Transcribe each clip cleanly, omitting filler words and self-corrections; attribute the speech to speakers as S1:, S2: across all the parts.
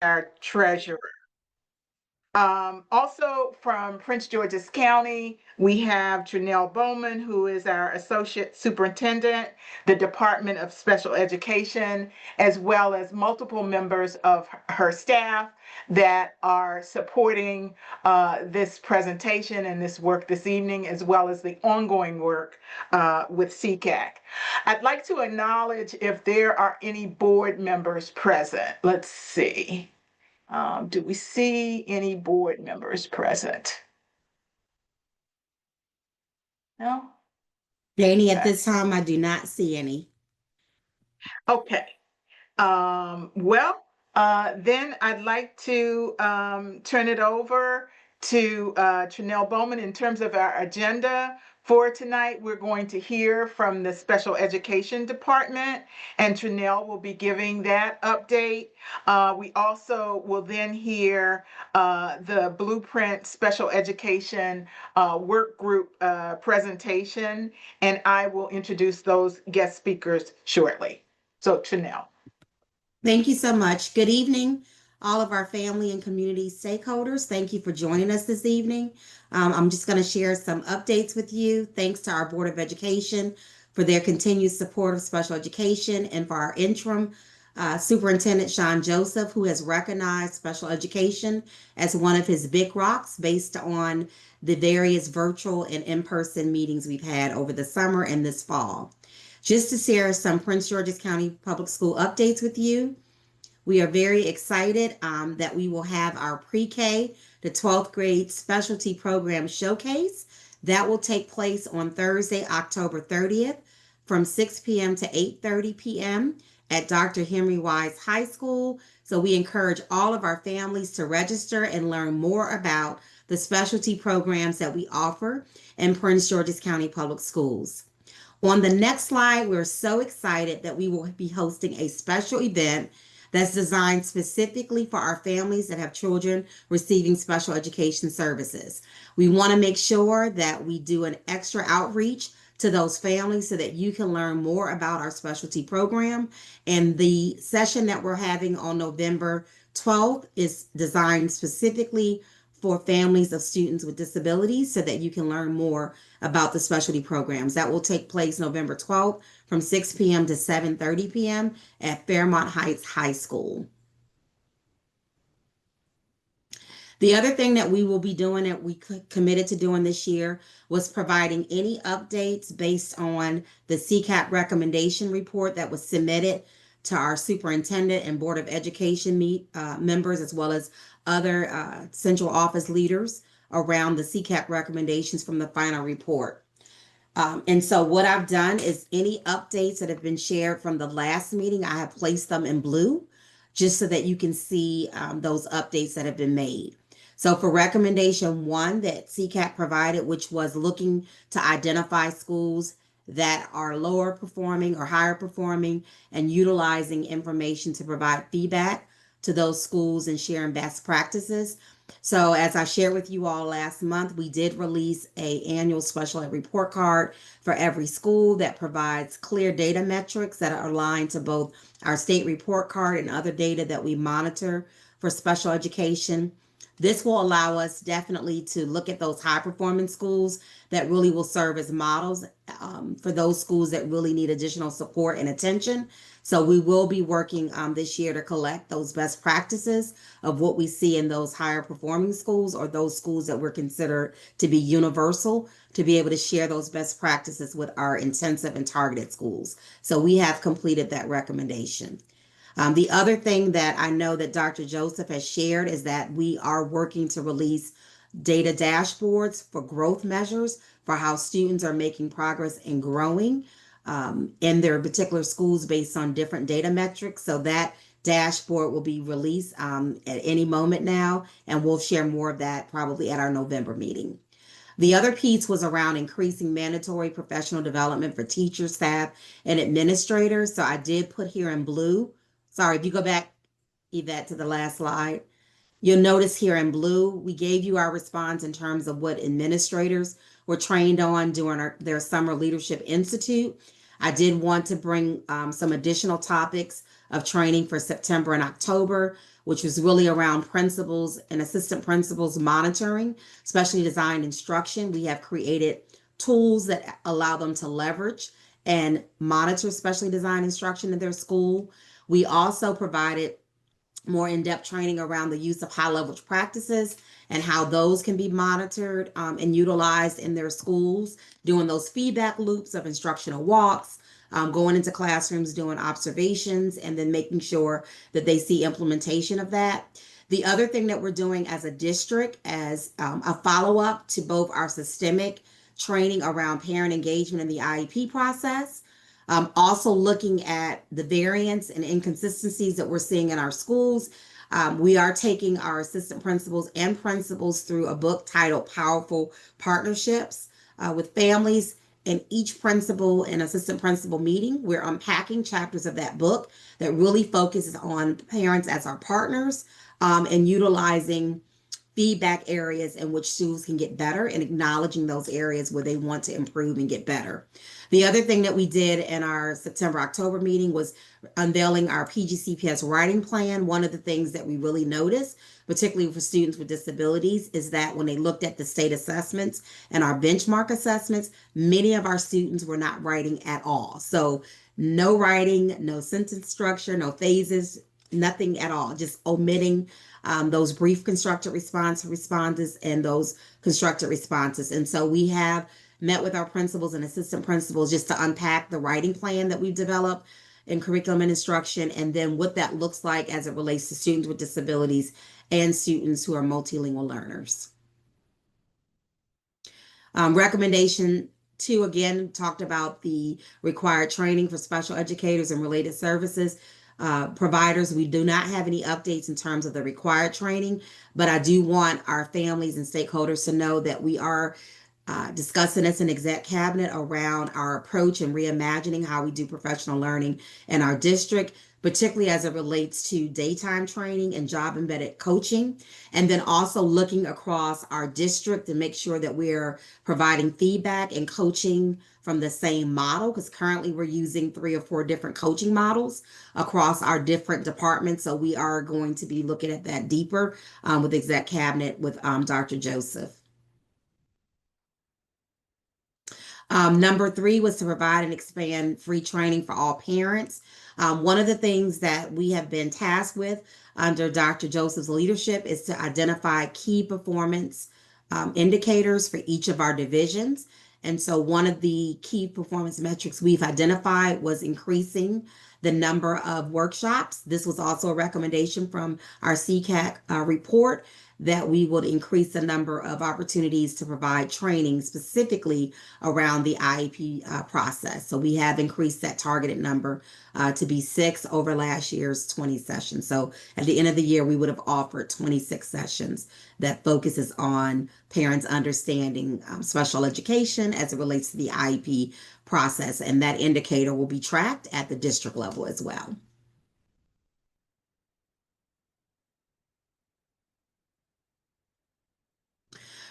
S1: our treasurer. Also from Prince George's County, we have Janelle Bowman, who is our Associate Superintendent, the Department of Special Education, as well as multiple members of her staff that are supporting this presentation and this work this evening, as well as the ongoing work with SECAC. I'd like to acknowledge if there are any board members present. Let's see. Do we see any board members present? No?
S2: Janie, at this time, I do not see any.
S1: Okay. Then I'd like to turn it over to Trinell Bowman in terms of our agenda. For tonight, we're going to hear from the Special Education Department, and Trinell will be giving that update. We also will then hear the Blueprint Special Education Work Group presentation, and I will introduce those guest speakers shortly. So, Trinell.
S2: Thank you so much. Good evening, all of our family and community stakeholders. Thank you for joining us this evening. I'm just going to share some updates with you. Thanks to our Board of Education for their continued support of special education, and for our interim Superintendent Sean Joseph, who has recognized special education as one of his big rocks based on the various virtual and in-person meetings we've had over the summer and this fall. Just to share some Prince George's County Public School updates with you. We are very excited that we will have our pre-K to 12th grade specialty program showcase. That will take place on Thursday, October 30th from 6 p.m. to 8:30 p.m. at Dr. Henry Wise High School. So we encourage all of our families to register and learn more about the specialty programs that we offer in Prince George's County Public Schools. On the next slide, we're so excited that we will be hosting a special event that's designed specifically for our families that have children receiving special education services. We want to make sure that we do an extra outreach to those families so that you can learn more about our specialty program. And the session that we're having on November 12th is designed specifically for families of students with disabilities so that you can learn more about the specialty programs. That will take place November 12th from 6 p.m. to 7:30 p.m. at Fairmont Heights High School. The other thing that we will be doing that we committed to doing this year was providing any updates based on the SECAC recommendation report that was submitted to our superintendent and Board of Education members, as well as other central office leaders around the SECAC recommendations from the final report. And so what I've done is any updates that have been shared from the last meeting, I have placed them in blue just so that you can see those updates that have been made. So for recommendation 1 that SECAC provided, which was looking to identify schools that are lower performing or higher performing and utilizing information to provide feedback to those schools and sharing best practices. So as I shared with you all last month, we did release an annual special ed report card for every school that provides clear data metrics that are aligned to both our state report card and other data that we monitor for special education. This will allow us definitely to look at those high performing schools that really will serve as models for those schools that really need additional support and attention. So we will be working this year to collect those best practices of what we see in those higher performing schools or those schools that we're considered to be universal, to be able to share those best practices with our intensive and targeted schools. So we have completed that recommendation. The other thing that I know that Dr. Joseph has shared is that we are working to release data dashboards for growth measures for how students are making progress and growing in their particular schools based on different data metrics. So that dashboard will be released at any moment now, and we'll share more of that probably at our November meeting. The other piece was around increasing mandatory professional development for teachers, staff, and administrators. So I did put here in blue. Sorry, if you go back, Yvette, to the last slide, you'll notice here in blue, we gave you our response in terms of what administrators were trained on during their Summer Leadership Institute. I did want to bring some additional topics of training for September and October. which was really around principals and assistant principals monitoring, specially designed instruction. We have created tools that allow them to leverage and monitor specially designed instruction in their school. We also provided more in-depth training around the use of high leverage practices and how those can be monitored and utilized in their schools, doing those feedback loops of instructional walks, going into classrooms, doing observations, and then making sure that they see implementation of that. The other thing that we're doing as a district, as a follow-up to both our systemic training around parent engagement in the IEP process, also looking at the variance and inconsistencies that we're seeing in our schools. We are taking our assistant principals and principals through a book titled Powerful Partnerships with Families. In each principal and assistant principal meeting, we're unpacking chapters of that book that really focuses on parents as our partners, and utilizing feedback areas in which schools can get better and acknowledging those areas where they want to improve and get better. The other thing that we did in our September-October meeting was unveiling our PGCPS writing plan. One of the things that we really noticed, particularly for students with disabilities, is that when they looked at the state assessments and our benchmark assessments, many of our students were not writing at all. So no writing, no sentence structure, no phases, nothing at all, just omitting those brief constructed responses and those constructed responses. And so we have met with our principals and assistant principals just to unpack the writing plan that we've developed in curriculum and instruction, and then what that looks like as it relates to students with disabilities and students who are multilingual learners. Recommendation 2, again, talked about the required training for special educators and related services providers. We do not have any updates in terms of the required training, but I do want our families and stakeholders to know that we are discussing this in exec cabinet around our approach and reimagining how we do professional learning in our district, particularly as it relates to daytime training and job embedded coaching, and then also looking across our district to make sure that we're providing feedback and coaching from the same model, because currently we're using 3 or 4 different coaching models across our different departments. So we are going to be looking at that deeper with exec cabinet with Dr. Joseph. Number 3 was to provide and expand free training for all parents. One of the things that we have been tasked with under Dr. Joseph's leadership is to identify key performance indicators for each of our divisions. And so one of the key performance metrics we've identified was increasing the number of workshops. This was also a recommendation from our SECAC report, that we would increase the number of opportunities to provide training specifically around the IEP process. So we have increased that targeted number to be 6 over last year's 20 sessions. So at the end of the year, we would have offered 26 sessions that focuses on parents understanding special education as it relates to the IEP process. And that indicator will be tracked at the district level as well.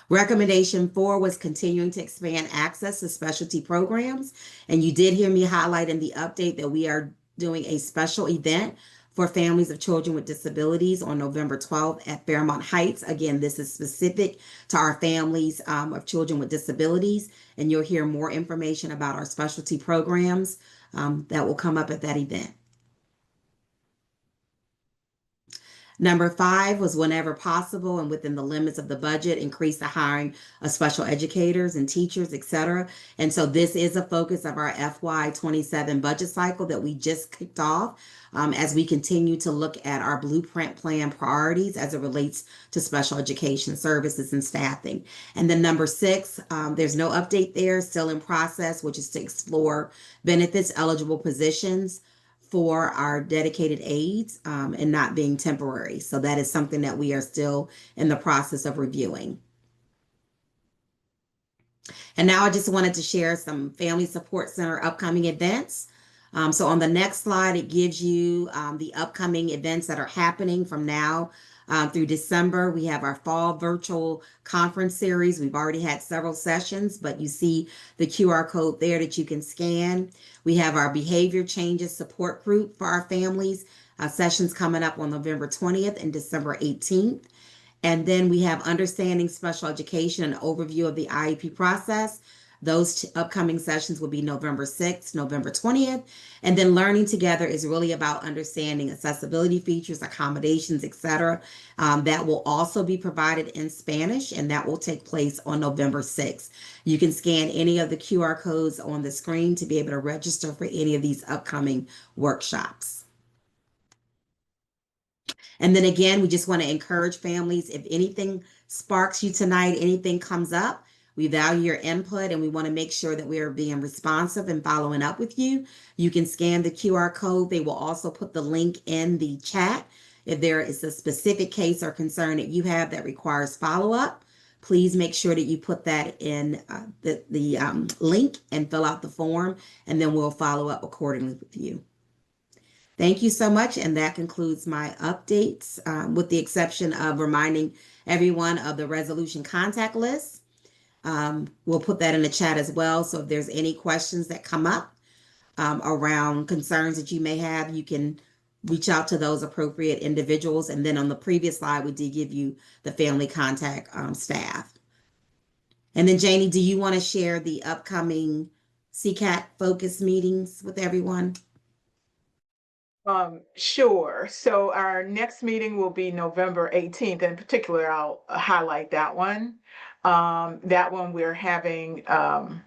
S2: Recommendation 4 was continuing to expand access to specialty programs. And you did hear me highlight in the update that we are doing a special event for families of children with disabilities on November 12th at Fairmont Heights. Again, this is specific to our families of children with disabilities. And you'll hear more information about our specialty programs that will come up at that event. Number 5 was, whenever possible and within the limits of the budget, increase the hiring of special educators and teachers, etc. And so this is a focus of our FY27 budget cycle that we just kicked off as we continue to look at our blueprint plan priorities as it relates to special education services and staffing. And then number 6, there's no update there, still in process, which is to explore benefits eligible positions for our dedicated aides and not being temporary. So that is something that we are still in the process of reviewing. And now I just wanted to share some Family Support Center upcoming events. So on the next slide, it gives you the upcoming events that are happening from now through December. We have our fall virtual conference series. We've already had several sessions, but you see the QR code there that you can scan. We have our behavior changes support group for our families sessions coming up on November 20th and December 18th. And then we have Understanding Special Education, an overview of the IEP process. Those upcoming sessions will be November 6th, November 20th. And then Learning Together is really about understanding accessibility features, accommodations, etc. That will also be provided in Spanish, and that will take place on November 6th. You can scan any of the QR codes on the screen to be able to register for any of these upcoming workshops. And then again, we just want to encourage families, if anything sparks you tonight, anything comes up, we value your input and we want to make sure that we are being responsive and following up with you. You can scan the QR code. They will also put the link in the chat. If there is a specific case or concern that you have that requires follow-up, please make sure that you put that in the link and fill out the form, and then we'll follow up accordingly with you. Thank you so much. And that concludes my updates, with the exception of reminding everyone of the resolution contact list. We'll put that in the chat as well. So if there's any questions that come up around concerns that you may have, you can reach out to those appropriate individuals. And then on the previous slide, we did give you the family contact staff. And then Janie, do you want to share the upcoming SECAC focus meetings with everyone?
S1: Sure. So our next meeting will be November 18th. In particular, I'll highlight that one. That one we're having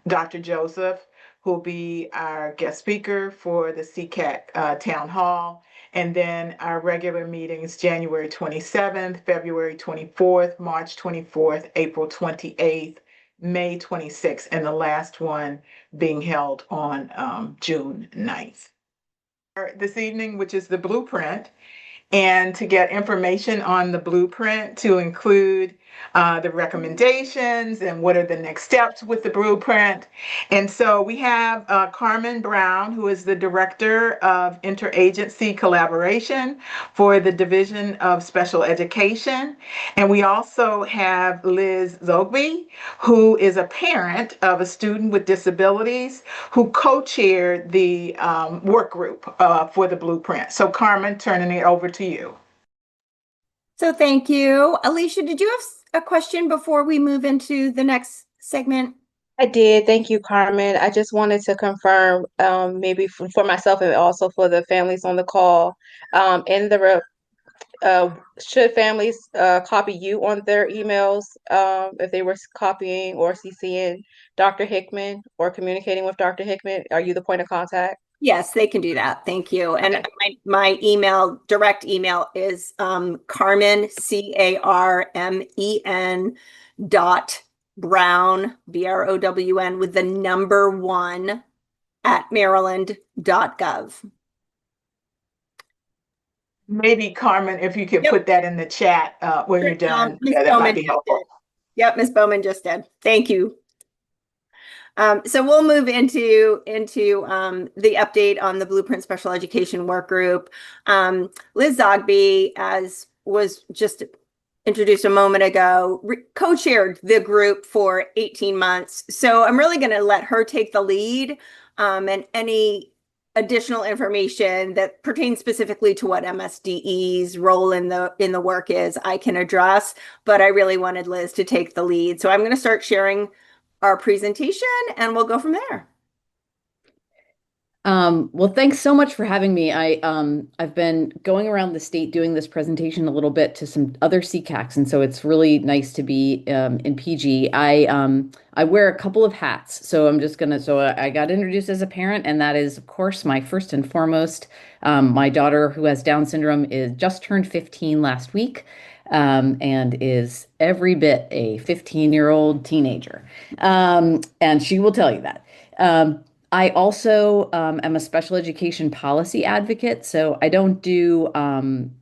S1: Dr. Joseph, who will be our guest speaker for the SECAC Town Hall. And then our regular meetings, January 27th, February 24th, March 24th, April 28th, May 26th, and the last one being held on June 9th. This evening, which is the blueprint, and to get information on the blueprint to include the recommendations and what are the next steps with the blueprint. And so we have Carmen Brown, who is the Director of Interagency Collaboration for the Division of Special Education. And we also have Liz Zogby, who is a parent of a student with disabilities who co-chaired the work group for the blueprint. So Carmen, turning it over to you.
S3: So thank you. Alicia, did you have a question before we move into the next segment?
S4: I did. Thank you, Carmen. I just wanted to confirm, maybe for myself and also for the families on the call, should families copy you on their emails if they were copying or CCing Dr. Hickman or communicating with Dr. Hickman? Are you the point of contact?
S3: Yes, they can do that. Thank you. And my email, direct email is Carmen, CARMEN .Brown, BROWN, with the number 1 at maryland.gov.
S1: Maybe Carmen, if you could put that in the chat when you're done, that might be helpful.
S3: Yep, Ms. Bowman just did. Thank you. So we'll move into the update on the Blueprint Special Education Work Group. Liz Zogby, as was just introduced a moment ago, co-chaired the group for 18 months. So I'm really going to let her take the lead, and any additional information that pertains specifically to what MSDE's role in the work is, I can address, but I really wanted Liz to take the lead. So I'm going to start sharing our presentation and we'll go from there.
S5: Well, thanks so much for having me. I've been going around the state doing this presentation a little bit to some other SECACs, and so it's really nice to be in PG. I wear a couple of hats, so I got introduced as a parent, and that is, of course, my first and foremost. My daughter, who has Down syndrome, is just turned 15 last week. And is every bit a 15-year-old teenager. And she will tell you that. I also am a special education policy advocate. So I don't do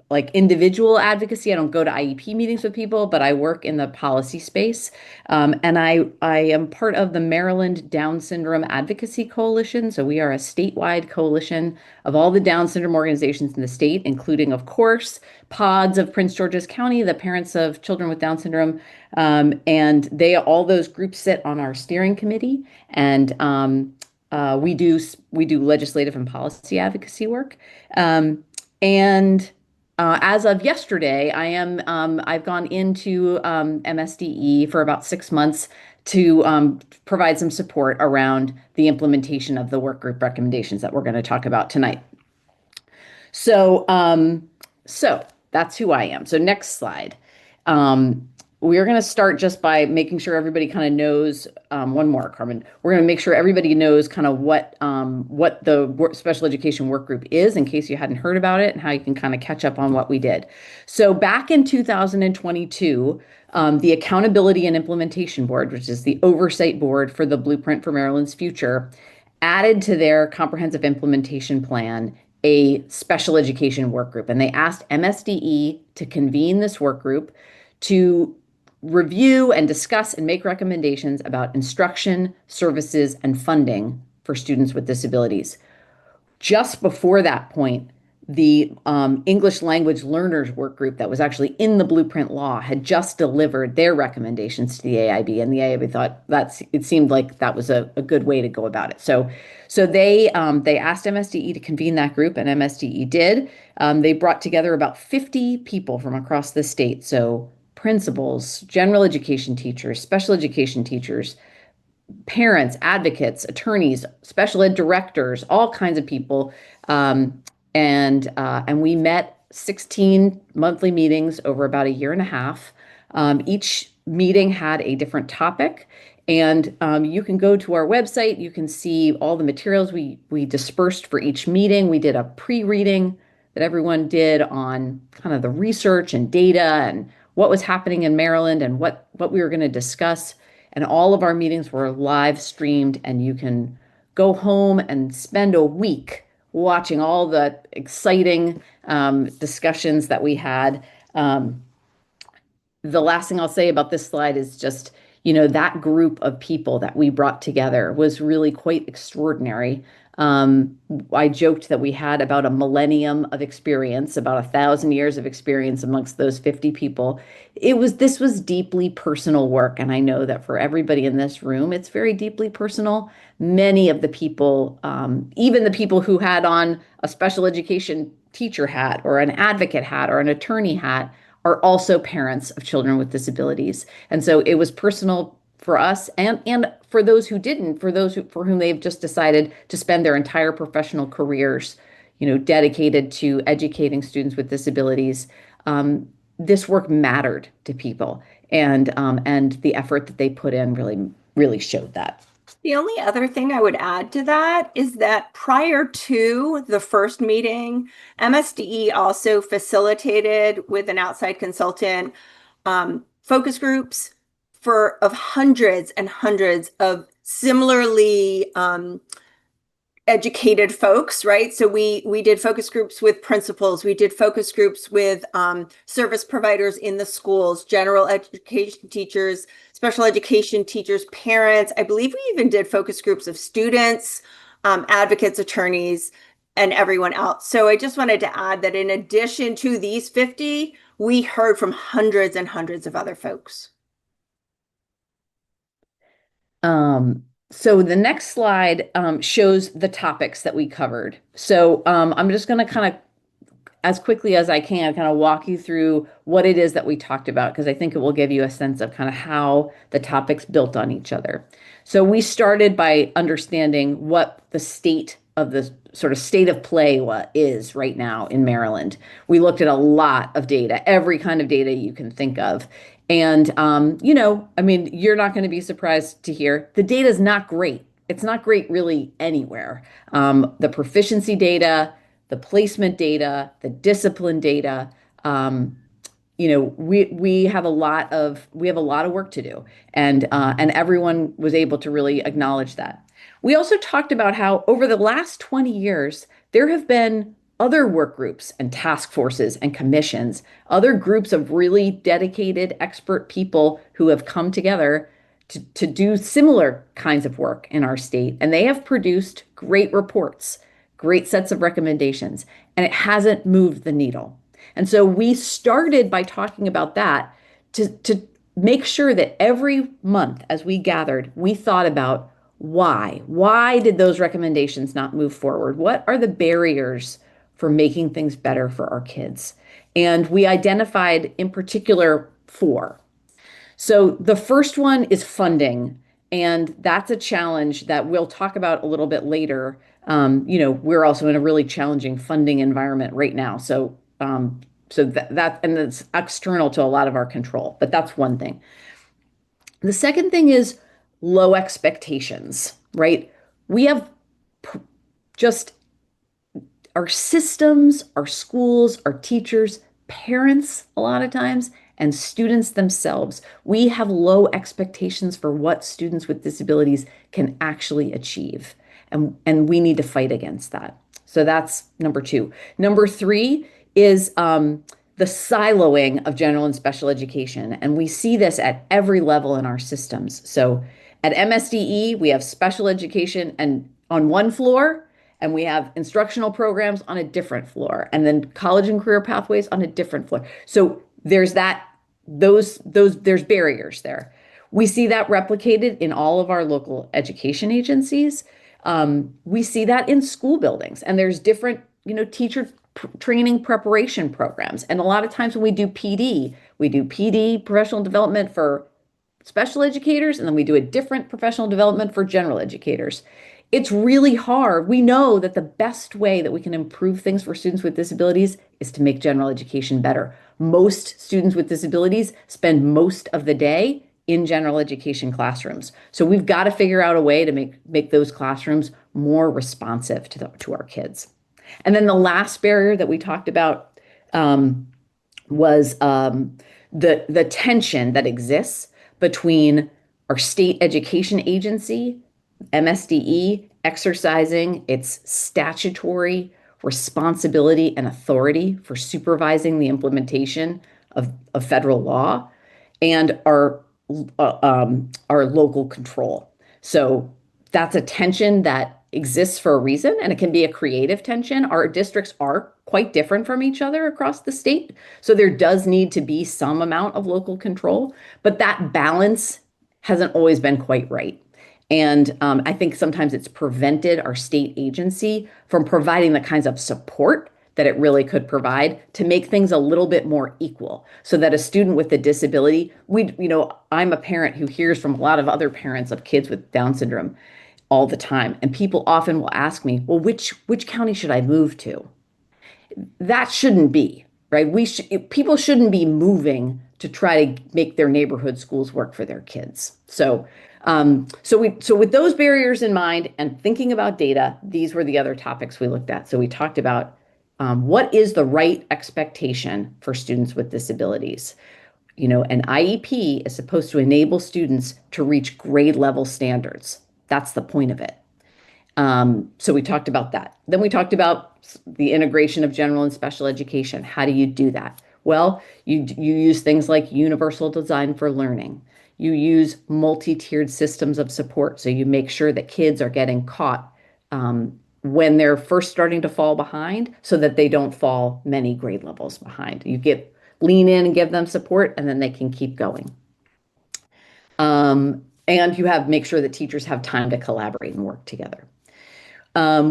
S5: like individual advocacy. I don't go to IEP meetings with people, but I work in the policy space. And I am part of the Maryland Down Syndrome Advocacy Coalition. So we are a statewide coalition of all the Down syndrome organizations in the state, including, of course, pods of Prince George's County, the parents of children with Down syndrome. And all those groups sit on our steering committee. And we do legislative and policy advocacy work. And as of yesterday, I've gone into MSDE for about 6 months to provide some support around the implementation of the work group recommendations that we're going to talk about tonight. So that's who I am. So next slide. We're going to start just by making sure everybody kind of knows, one more, Carmen. We're going to make sure everybody knows kind of what the special education work group is, in case you hadn't heard about it, and how you can kind of catch up on what we did. So back in 2022, the Accountability and Implementation Board, which is the oversight board for the Blueprint for Maryland's Future, added to their comprehensive implementation plan a special education work group. And they asked MSDE to convene this work group to review and discuss and make recommendations about instruction, services, and funding for students with disabilities. Just before that point, the English language learners work group that was actually in the Blueprint law had just delivered their recommendations to the AIB, and the AIB thought it seemed like that was a good way to go about it. So they asked MSDE to convene that group, and MSDE did. They brought together about 50 people from across the state. So principals, general education teachers, special education teachers, parents, advocates, attorneys, special ed directors, all kinds of people. And we met 16 monthly meetings over about a year and a half. Each meeting had a different topic. And you can go to our website. You can see all the materials we dispersed for each meeting. We did a pre-reading that everyone did on kind of the research and data and what was happening in Maryland and what we were going to discuss. And all of our meetings were live streamed, and you can go home and spend a week watching all the exciting discussions that we had. The last thing I'll say about this slide is just, that group of people that we brought together was really quite extraordinary. I joked that we had about a millennium of experience, about 1,000 years of experience amongst those 50 people. This was deeply personal work. And I know that for everybody in this room, it's very deeply personal. Many of the people, even the people who had on a special education teacher hat or an advocate hat or an attorney hat, are also parents of children with disabilities. And so it was personal for us and for those who didn't, for whom they've just decided to spend their entire professional careers, dedicated to educating students with disabilities. This work mattered to people, and the effort that they put in really showed that.
S3: The only other thing I would add to that is that prior to the first meeting, MSDE also facilitated with an outside consultant focus groups of hundreds and hundreds of similarly educated folks, right? So we did focus groups with principals, we did focus groups with service providers in the schools, general education teachers, special education teachers, parents. I believe we even did focus groups of students, advocates, attorneys, and everyone else. So I just wanted to add that in addition to these 50, we heard from hundreds and hundreds of other folks.
S5: So the next slide shows the topics that we covered. So I'm just going to kind of, as quickly as I can, kind of walk you through what it is that we talked about, because I think it will give you a sense of kind of how the topics built on each other. So we started by understanding what the state of the sort of state of play is right now in Maryland. We looked at a lot of data, every kind of data you can think of. And, you're not going to be surprised to hear the data is not great. It's not great really anywhere. The proficiency data, the placement data, the discipline data, we have a lot of work to do, and everyone was able to really acknowledge that. We also talked about how over the last 20 years, there have been other work groups and task forces and commissions, other groups of really dedicated expert people who have come together to do similar kinds of work in our state. And they have produced great reports, great sets of recommendations, and it hasn't moved the needle. And so we started by talking about that to make sure that every month as we gathered, we thought about why did those recommendations not move forward? What are the barriers for making things better for our kids. And we identified in particular 4. So the first one is funding, and that's a challenge that we'll talk about a little bit later. We're also in a really challenging funding environment right now. So that and it's external to a lot of our control, but that's one thing. The second thing is low expectations, right? We have just our systems, our schools, our teachers, parents, a lot of times, and students themselves. We have low expectations for what students with disabilities can actually achieve. And we need to fight against that. So that's number 2. Number 3 is the siloing of general and special education. And we see this at every level in our systems. So at MSDE, we have special education and on one floor, and we have instructional programs on a different floor, and then college and career pathways on a different floor. So there's there's barriers there. We see that replicated in all of our local education agencies. We see that in school buildings, and there's different, teacher training preparation programs. And a lot of times when we do PD, professional development for special educators, and then we do a different professional development for general educators. It's really hard. We know that the best way that we can improve things for students with disabilities is to make general education better. Most students with disabilities spend most of the day in general education classrooms. So we've got to figure out a way to make those classrooms more responsive to our kids. And then the last barrier that we talked about was the tension that exists between our state education agency, MSDE, exercising its statutory responsibility and authority for supervising the implementation of federal law, and our local control. So that's a tension that exists for a reason, and it can be a creative tension. Our districts are quite different from each other across the state, so there does need to be some amount of local control, but that balance hasn't always been quite right. And I think sometimes it's prevented our state agency from providing the kinds of support that it really could provide to make things a little bit more equal, so that a student with a disability, I'm a parent who hears from a lot of other parents of kids with Down syndrome all the time. And people often will ask me, well, which county should I move to? That shouldn't be, right? People shouldn't be moving to try to make their neighborhood schools work for their kids. So with those barriers in mind and thinking about data, these were the other topics we looked at. So we talked about what is the right expectation for students with disabilities. An IEP is supposed to enable students to reach grade level standards. That's the point of it. So we talked about that. Then we talked about the integration of general and special education. How do you do that? Well, you use things like universal design for learning. You use multi-tiered systems of support. So you make sure that kids are getting caught when they're first starting to fall behind, so that they don't fall many grade levels behind. Lean in and give them support, and then they can keep going. And make sure that teachers have time to collaborate and work together.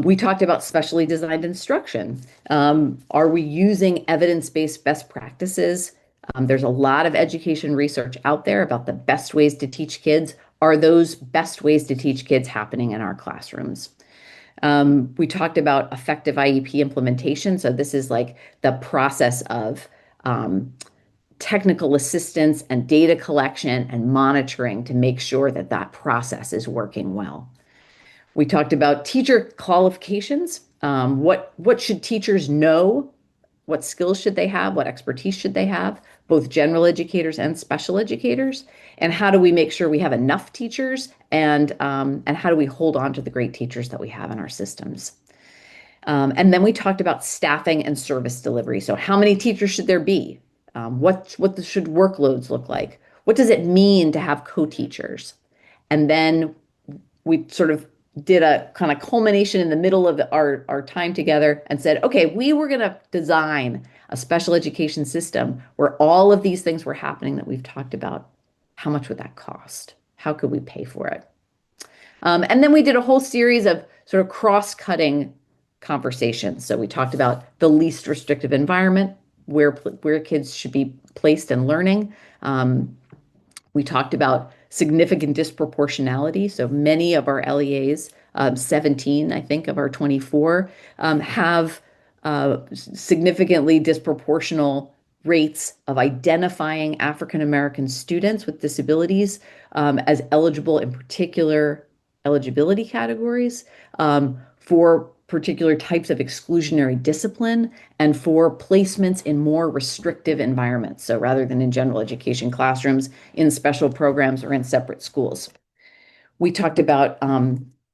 S5: We talked about specially designed instruction. Are we using evidence-based best practices? There's a lot of education research out there about the best ways to teach kids. Are those best ways to teach kids happening in our classrooms? We talked about effective IEP implementation. So this is like the process of technical assistance and data collection and monitoring to make sure that that process is working well. We talked about teacher qualifications. What should teachers know? What skills should they have? What expertise should they have? Both general educators and special educators. And how do we make sure we have enough teachers? And how do we hold on to the great teachers that we have in our systems? And then we talked about staffing and service delivery. So how many teachers should there be? What should workloads look like? What does it mean to have co-teachers? And then we sort of did a kind of culmination in the middle of our time together and said, okay, we were going to design a special education system where all of these things were happening that we've talked about. How much would that cost? How could we pay for it? And then we did a whole series of sort of cross-cutting conversations. So we talked about the least restrictive environment, where kids should be placed in learning. We talked about significant disproportionality. So many of our LEAs, 17, I think, of our 24, have significantly disproportional rates of identifying African American students with disabilities as eligible in particular eligibility categories, for particular types of exclusionary discipline, and for placements in more restrictive environments. So rather than in general education classrooms, in special programs or in separate schools. We talked about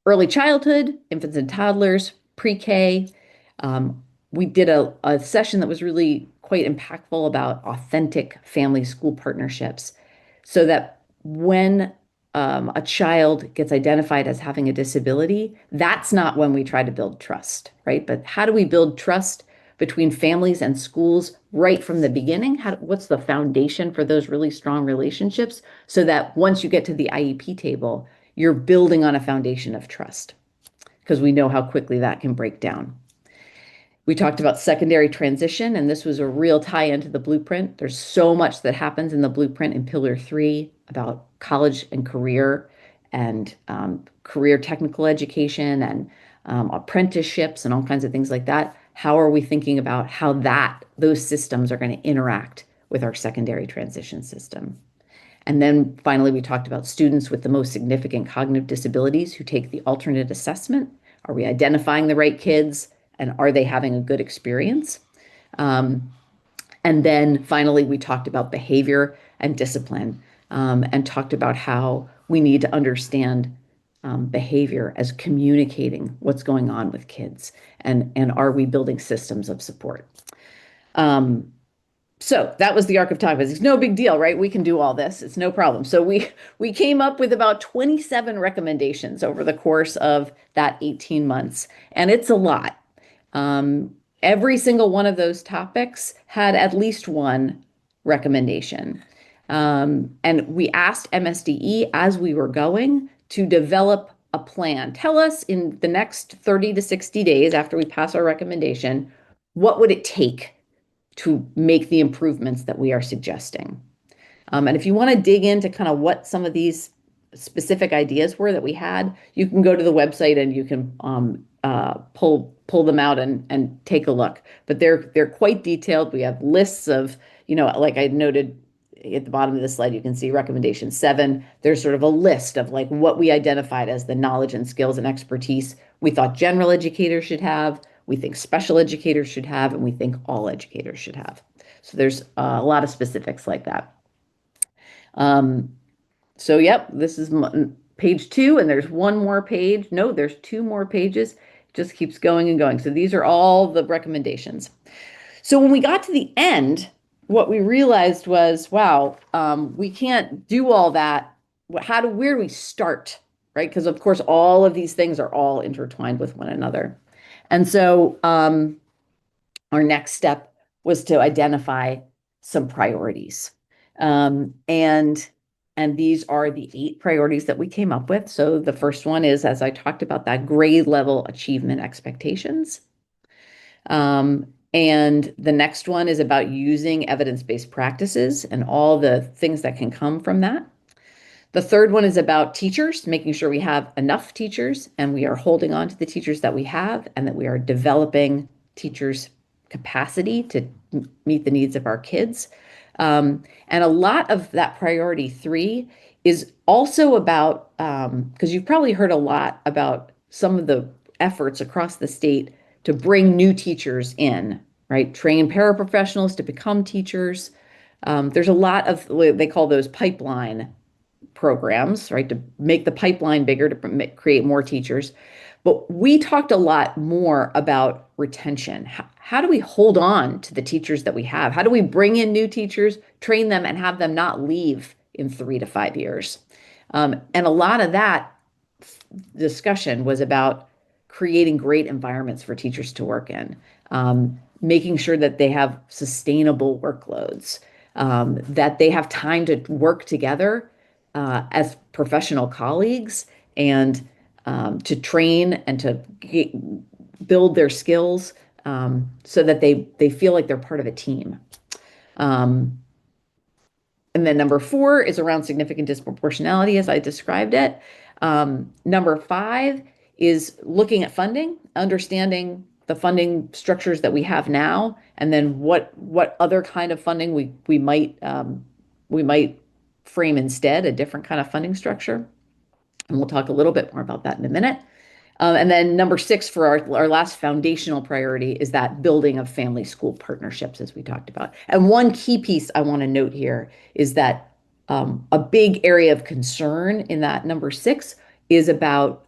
S5: early childhood, infants and toddlers, pre-K. We did a session that was really quite impactful about authentic family school partnerships, so that when a child gets identified as having a disability, that's not when we try to build trust, right? But how do we build trust between families and schools right from the beginning? What's the foundation for those really strong relationships, so that once you get to the IEP table, you're building on a foundation of trust, because we know how quickly that can break down. We talked about secondary transition, and this was a real tie into the blueprint. There's so much that happens in the blueprint in Pillar 3 about college and career, and career technical education, and apprenticeships and all kinds of things like that. How are we thinking about how those systems are going to interact with our secondary transition system? And then finally, we talked about students with the most significant cognitive disabilities who take the alternate assessment. Are we identifying the right kids, and are they having a good experience? And then finally, we talked about behavior and discipline, and talked about how we need to understand behavior as communicating what's going on with kids, and are we building systems of support? So that was the arc of time. It's no big deal, right? We can do all this. It's no problem. So we came up with about 27 recommendations over the course of that 18 months, and it's a lot. Every single one of those topics had at least one recommendation. And we asked MSDE as we were going to develop a plan. Tell us in the next 30 to 60 days after we pass our recommendation, what would it take to make the improvements that we are suggesting? And if you want to dig into kind of what some of these specific ideas were that we had, you can go to the website and you can pull them out and take a look. But they're quite detailed. We have lists of, like I noted at the bottom of the slide, you can see recommendation 7. There's sort of a list of like what we identified as the knowledge and skills and expertise we thought general educators should have, we think special educators should have, and we think all educators should have. So there's a lot of specifics like that. So yep, this is page 2, and there's one more page. No, there's 2 more pages. It just keeps going and going. So these are all the recommendations. So when we got to the end, what we realized was, wow, we can't do all that. Where do we start, right? Because of course, all of these things are all intertwined with one another. And so our next step was to identify some priorities. And these are the 8 priorities that we came up with. So the first one is, as I talked about, that grade level achievement expectations. And the next one is about using evidence-based practices and all the things that can come from that. The third one is about teachers, making sure we have enough teachers and we are holding on to the teachers that we have, and that we are developing teachers' capacity to meet the needs of our kids. And a lot of that priority 3 is also about, because you've probably heard a lot about some of the efforts across the state to bring new teachers in, right? Train paraprofessionals to become teachers. There's a lot of, they call those pipeline programs, right? To make the pipeline bigger, to create more teachers. But we talked a lot more about retention. How do we hold on to the teachers that we have? How do we bring in new teachers, train them, and have them not leave in 3 to 5 years? And a lot of that discussion was about creating great environments for teachers to work in, making sure that they have sustainable workloads, that they have time to work together as professional colleagues, and to train and to build their skills so that they feel like they're part of a team. And then number 4 is around significant disproportionality, as I described it. Number 5 is looking at funding, understanding the funding structures that we have now, and then what other kind of funding we might frame instead, a different kind of funding structure. And we'll talk a little bit more about that in a minute. And then number 6 for our last foundational priority is that building of family school partnerships, as we talked about. And one key piece I want to note here is that a big area of concern in that number 6 is about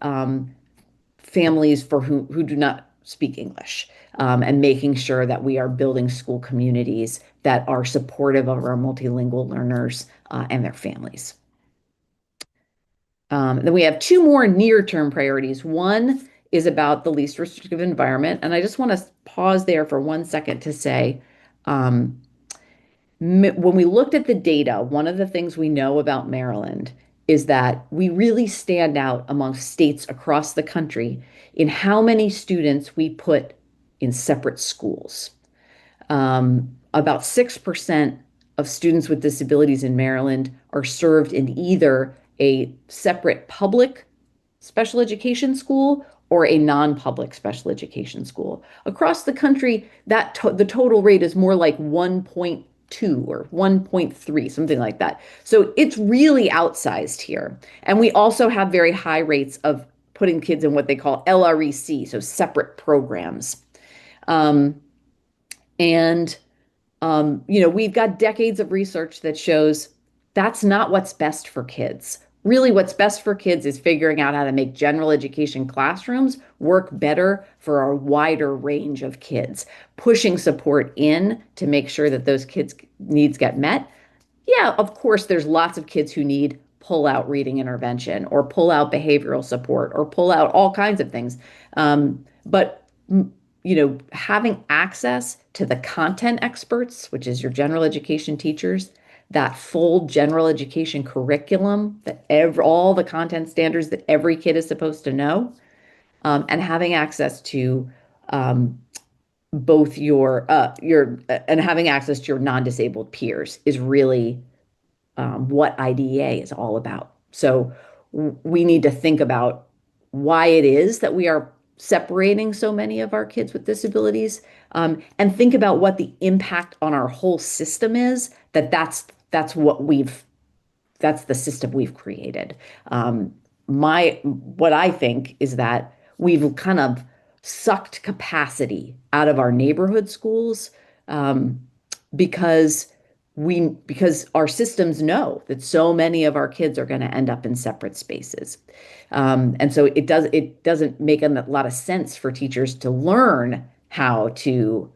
S5: families for who do not speak English, and making sure that we are building school communities that are supportive of our multilingual learners and their families. Then we have 2 more near-term priorities. One is about the least restrictive environment. And I just want to pause there for 1 second to say, when we looked at the data, one of the things we know about Maryland is that we really stand out amongst states across the country in how many students we put in separate schools. About 6% of students with disabilities in Maryland are served in either a separate public special education school or a non-public special education school. Across the country, the total rate is more like 1.2 or 1.3, something like that. So it's really outsized here. And we also have very high rates of putting kids in what they call LREC, so separate programs. We've got decades of research that shows that's not what's best for kids. Really, what's best for kids is figuring out how to make general education classrooms work better for a wider range of kids, pushing support in to make sure that those kids' needs get met. Yeah, of course, there's lots of kids who need pull-out reading intervention or pull-out behavioral support or pull-out all kinds of things. But having access to the content experts, which is your general education teachers, that full general education curriculum, that all the content standards that every kid is supposed to know, and having access to both your non-disabled peers is really what IDEA is all about. So we need to think about why it is that we are separating so many of our kids with disabilities, and think about what the impact on our whole system is. That's the system we've created. What I think is that we've kind of sucked capacity out of our neighborhood schools, because our systems know that so many of our kids are going to end up in separate spaces. And so it doesn't make a lot of sense for teachers to learn how to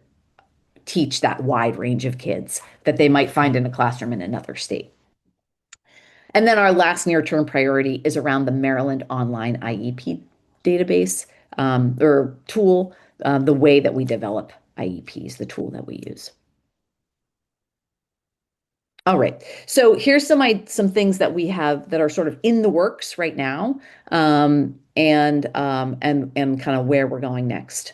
S5: teach that wide range of kids that they might find in a classroom in another state. And then our last near-term priority is around the Maryland Online IEP database, or tool, the way that we develop IEPs, the tool that we use. All right, so here's some things that we have that are sort of in the works right now, and kind of where we're going next.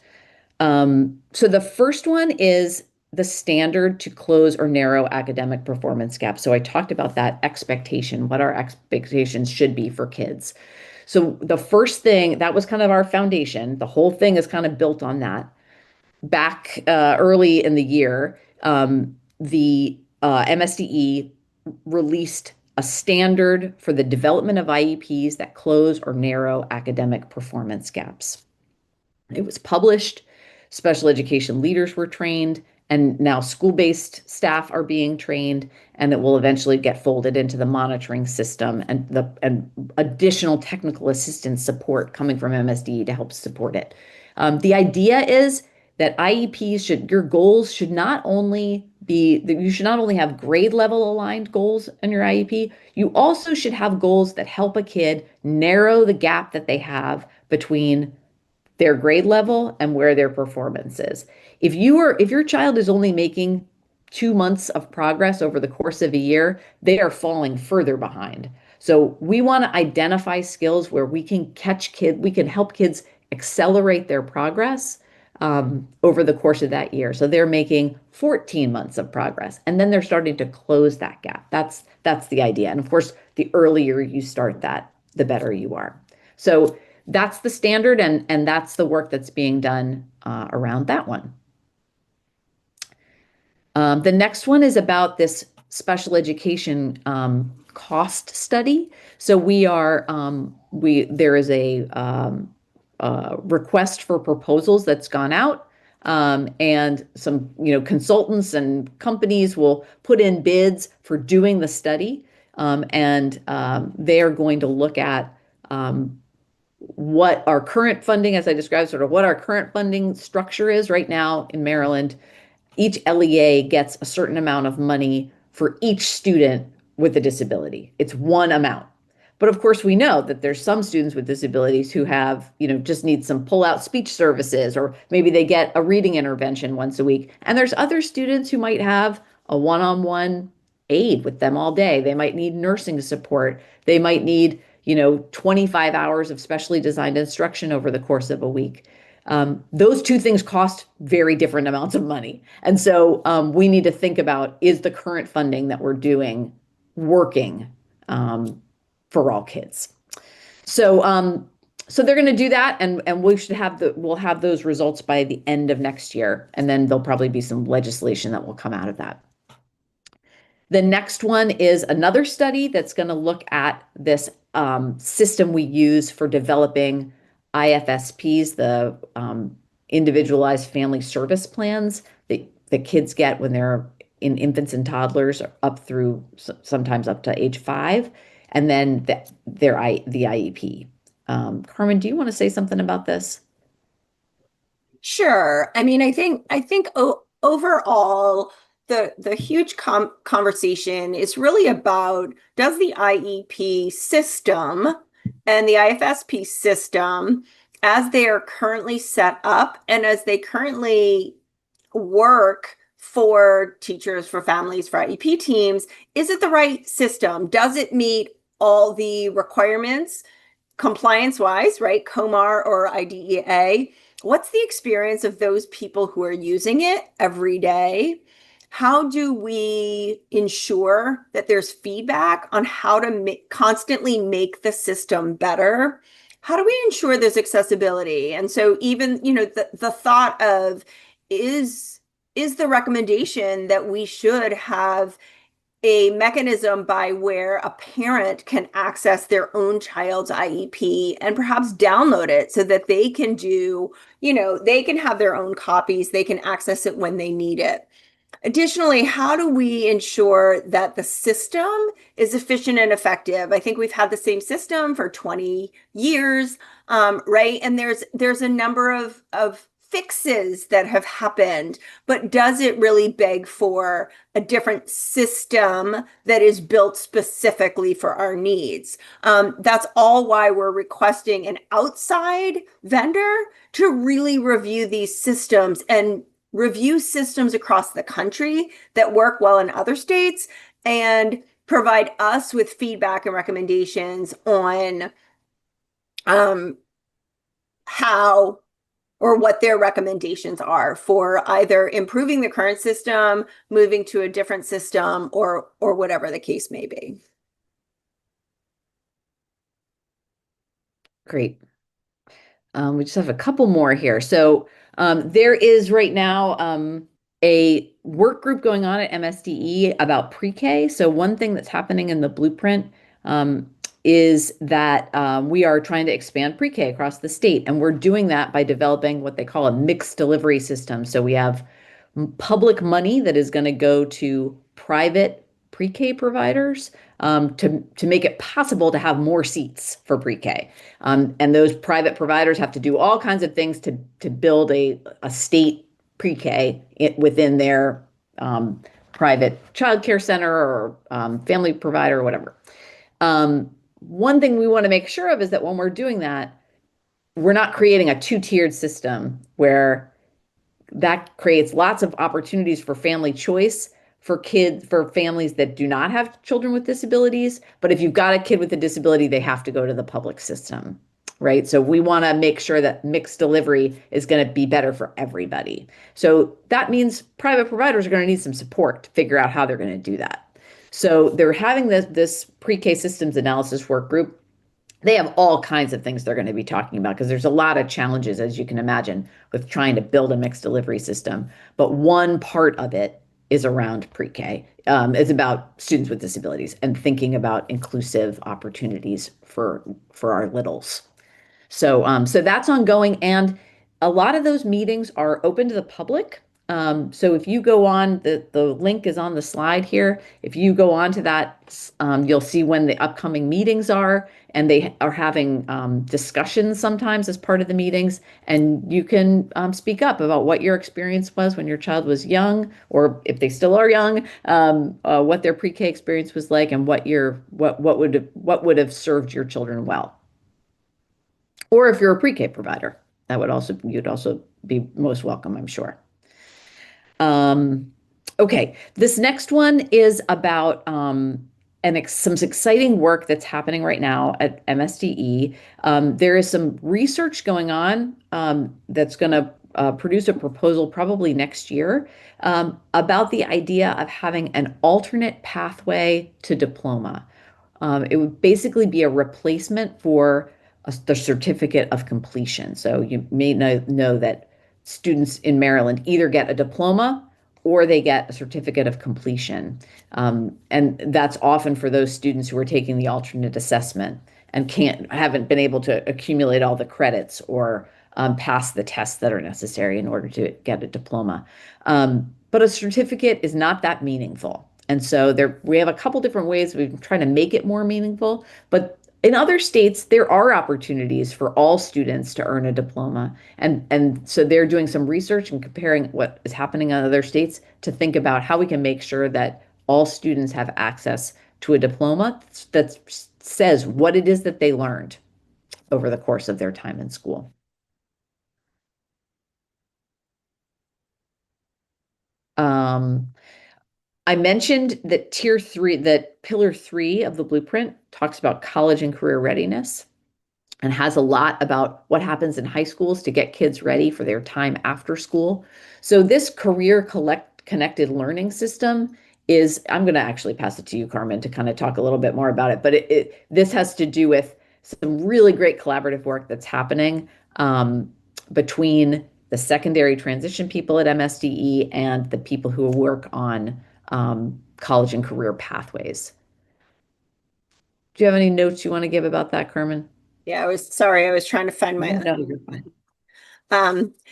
S5: So the first one is the standard to close or narrow academic performance gaps. So I talked about that expectation, what our expectations should be for kids. So the first thing, that was kind of our foundation. The whole thing is kind of built on that. Back early in the year, the MSDE released a standard for the development of IEPs that close or narrow academic performance gaps. It was published, special education leaders were trained, and now school-based staff are being trained, and it will eventually get folded into the monitoring system and additional technical assistance support coming from MSDE to help support it. The idea is that IEPs your goals should not only be that you should not only have grade level aligned goals in your IEP, you also should have goals that help a kid narrow the gap that they have between their grade level and where their performance is. If your child is only making 2 months of progress over the course of a year, they are falling further behind. So we want to identify skills where we can help kids accelerate their progress, over the course of that year. So they're making 14 months of progress, and then they're starting to close that gap. That's the idea. And of course, the earlier you start that, the better you are. So that's the standard, and that's the work that's being done around that one. The next one is about this special education cost study. So there is a request for proposals that's gone out, and some consultants and companies will put in bids for doing the study, and they are going to look at what our current funding, as I described, sort of what our current funding structure is right now in Maryland. Each LEA gets a certain amount of money for each student with a disability. It's one amount. But of course, we know that there's some students with disabilities who have, just need some pull-out speech services, or maybe they get a reading intervention once a week. And there's other students who might have a one-on-one aid with them all day. They might need nursing support. They might need, 25 hours of specially designed instruction over the course of a week. Those two things cost very different amounts of money. And so we need to think about, is the current funding that we're doing working for all kids? So they're going to do that, and we'll have those results by the end of next year, and then there'll probably be some legislation that will come out of that. The next one is another study that's going to look at this system we use for developing IFSPs, the individualized family service plans that the kids get when they're in infants and toddlers, up through sometimes up to age 5, and then the IEP. Carmen, do you want to say something about this?
S3: Sure. I mean, I think overall, the huge conversation is really about, does the IEP system and the IFSP system, as they are currently set up and as they currently work for teachers, for families, for IEP teams, is it the right system? Does it meet all the requirements compliance-wise, right? COMAR or IDEA? What's the experience of those people who are using it every day? How do we ensure that there's feedback on how to constantly make the system better? How do we ensure there's accessibility? And so even, the thought of, is the recommendation that we should have a mechanism by where a parent can access their own child's IEP and perhaps download it so that they can they can have their own copies, they can access it when they need it. Additionally, how do we ensure that the system is efficient and effective? I think we've had the same system for 20 years, right? And there's a number of fixes that have happened, but does it really beg for a different system that is built specifically for our needs? That's all why we're requesting an outside vendor to really review these systems and review systems across the country that work well in other states, and provide us with feedback and recommendations on how or what their recommendations are for either improving the current system, moving to a different system, or whatever the case may be.
S5: Great. We just have a couple more here. So there is right now a work group going on at MSDE about pre-K. So one thing that's happening in the blueprint is that we are trying to expand pre-K across the state. And we're doing that by developing what they call a mixed delivery system. So we have public money that is going to go to private pre-K providers to make it possible to have more seats for pre-K. And those private providers have to do all kinds of things to build a state pre-K within their private childcare center or family provider or whatever. One thing we want to make sure of is that when we're doing that, we're not creating a two-tiered system where that creates lots of opportunities for family choice for families that do not have children with disabilities. But if you've got a kid with a disability, they have to go to the public system. right? So we want to make sure that mixed delivery is going to be better for everybody. So that means private providers are going to need some support to figure out how they're going to do that. So they're having this pre-K systems analysis work group. They have all kinds of things they're going to be talking about because there's a lot of challenges, as you can imagine, with trying to build a mixed delivery system. But one part of it is around pre-K. It's about students with disabilities and thinking about inclusive opportunities for our littles. So that's ongoing, and a lot of those meetings are open to the public. So if you go on, the link is on the slide here. If you go on to that, you'll see when the upcoming meetings are, and they are having discussions sometimes as part of the meetings. And you can speak up about what your experience was when your child was young, or if they still are young, what their pre-K experience was like, and what would have served your children well. Or if you're a pre-K provider, you'd also be most welcome, I'm sure. Okay, this next one is about some exciting work that's happening right now at MSDE. There is some research going on that's going to produce a proposal probably next year about the idea of having an alternate pathway to diploma. It would basically be a replacement for the certificate of completion. So you may know that students in Maryland either get a diploma or they get a certificate of completion. And that's often for those students who are taking the alternate assessment and haven't been able to accumulate all the credits or pass the tests that are necessary in order to get a diploma. But a certificate is not that meaningful. And so we have a couple different ways we've trying to make it more meaningful. But in other states, there are opportunities for all students to earn a diploma. And so they're doing some research and comparing what is happening in other states to think about how we can make sure that all students have access to a diploma that says what it is that they learned over the course of their time in school. I mentioned that pillar 3 of the blueprint talks about college and career readiness and has a lot about what happens in high schools to get kids ready for their time after school. So this career connected learning system I'm going to actually pass it to you, Carmen, to kind of talk a little bit more about it. But this has to do with some really great collaborative work that's happening between the secondary transition people at MSDE and the people who work on college and career pathways. Do you have any notes you want to give about that, Carmen?
S3: Yeah, I was trying to find my.
S5: No, you're fine.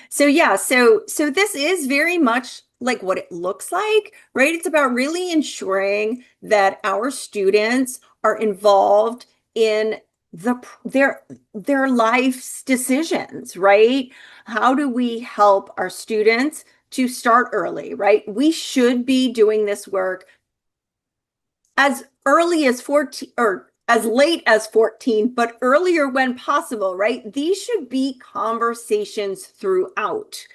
S3: So this is very much like what it looks like, right? It's about really ensuring that our students are involved in their life's decisions, right? How do we help our students to start early, right? We should be doing this work as early as 14 or as late as 14, but earlier when possible, right? These should be conversations throughout.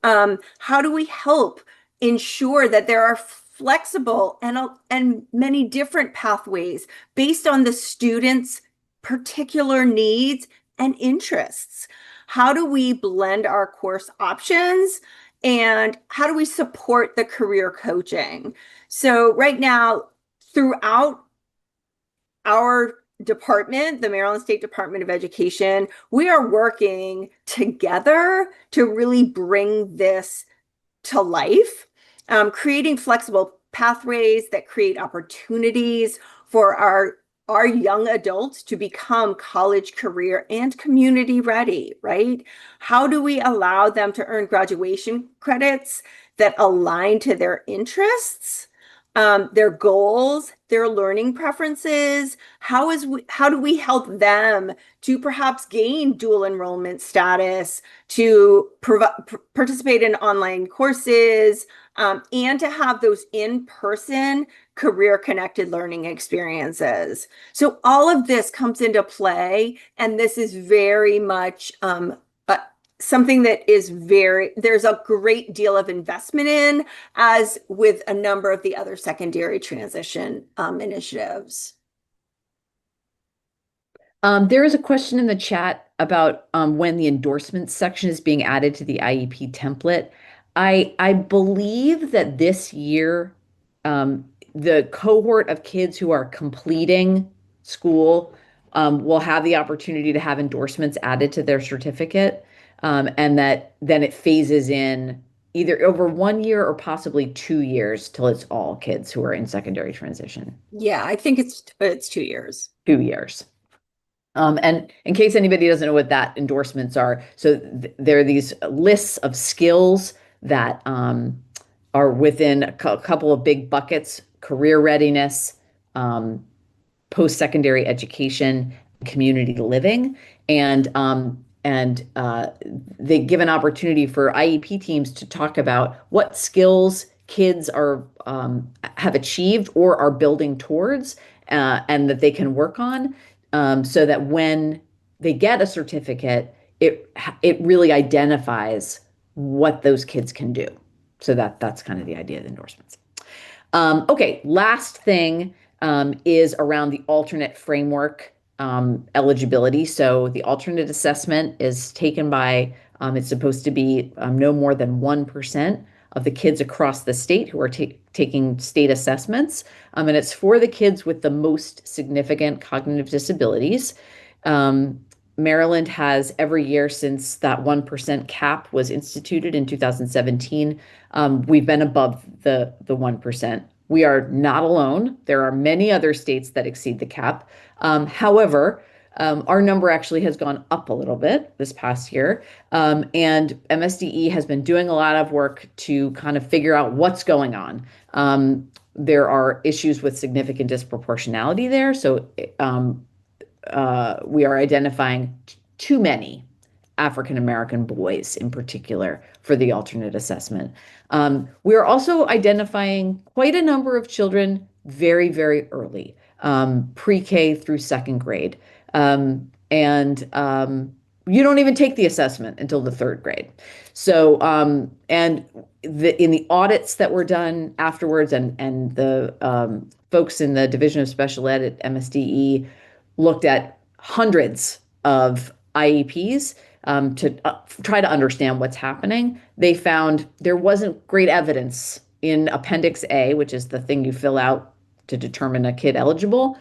S3: How do we help ensure that there are flexible and many different pathways based on the student's particular needs and interests? How do we blend our course options? And how do we support the career coaching? So right now, throughout our department, the Maryland State Department of Education, we are working together to really bring this to life, creating flexible pathways that create opportunities for our young adults to become college, career, and community ready, right? How do we allow them to earn graduation credits that align to their interests, their goals, their learning preferences? How do we help them to perhaps gain dual enrollment status, to participate in online courses, and to have those in-person career connected learning experiences? So all of this comes into play, and this is very much something that there's a great deal of investment in, as with a number of the other secondary transition initiatives.
S5: There is a question in the chat about when the endorsements section is being added to the IEP template. I believe that this year, the cohort of kids who are completing school will have the opportunity to have endorsements added to their certificate, and that then it phases in either over 1 year or possibly 2 years till it's all kids who are in secondary transition.
S3: Yeah, I think it's 2 years.
S5: 2 years. And in case anybody doesn't know what that endorsements are, so there are these lists of skills that are within a couple of big buckets: career readiness, post-secondary education, community living, and they give an opportunity for IEP teams to talk about what skills kids are have achieved or are building towards, and that they can work on, so that when they get a certificate, it really identifies what those kids can do. So that's kind of the idea of the endorsements. Okay, last thing is around the alternate framework eligibility. So the alternate assessment is taken by, it's supposed to be no more than 1% of the kids across the state who are taking state assessments. And it's for the kids with the most significant cognitive disabilities. Maryland has every year since that 1% cap was instituted in 2017, we've been above the 1%. We are not alone. There are many other states that exceed the cap. However, our number actually has gone up a little bit this past year. And MSDE has been doing a lot of work to kind of figure out what's going on. There are issues with significant disproportionality there. So we are identifying too many African American boys in particular for the alternate assessment. We are also identifying quite a number of children very, very early, pre-K through second grade. And you don't even take the assessment until the third grade. So, and in the audits that were done afterwards, and the folks in the Division of Special Ed at MSDE looked at hundreds of IEPs to try to understand what's happening. They found there wasn't great evidence in Appendix A, which is the thing you fill out to determine a kid eligible,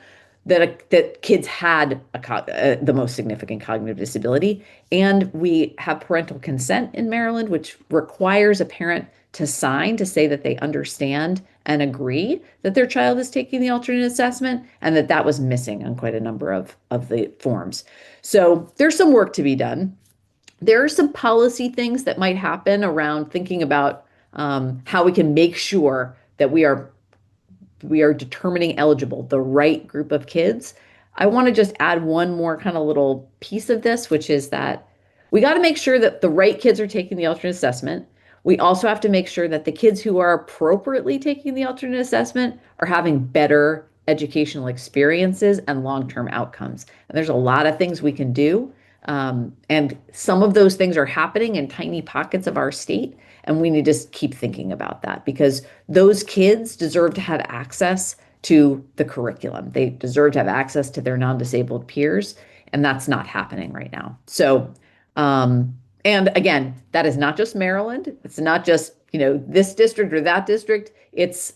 S5: that kids had the most significant cognitive disability. And we have parental consent in Maryland, which requires a parent to sign to say that they understand and agree that their child is taking the alternate assessment, and that was missing on quite a number of the forms. So there's some work to be done. There are some policy things that might happen around thinking about how we can make sure that we are determining eligible the right group of kids. I want to just add one more kind of little piece of this, which is that we got to make sure that the right kids are taking the alternate assessment. We also have to make sure that the kids who are appropriately taking the alternate assessment are having better educational experiences and long-term outcomes. And there's a lot of things we can do. And some of those things are happening in tiny pockets of our state. And we need to keep thinking about that, because those kids deserve to have access to the curriculum. They deserve to have access to their non-disabled peers. And that's not happening right now. So, and again, that is not just Maryland. It's not just, this district or that district. It's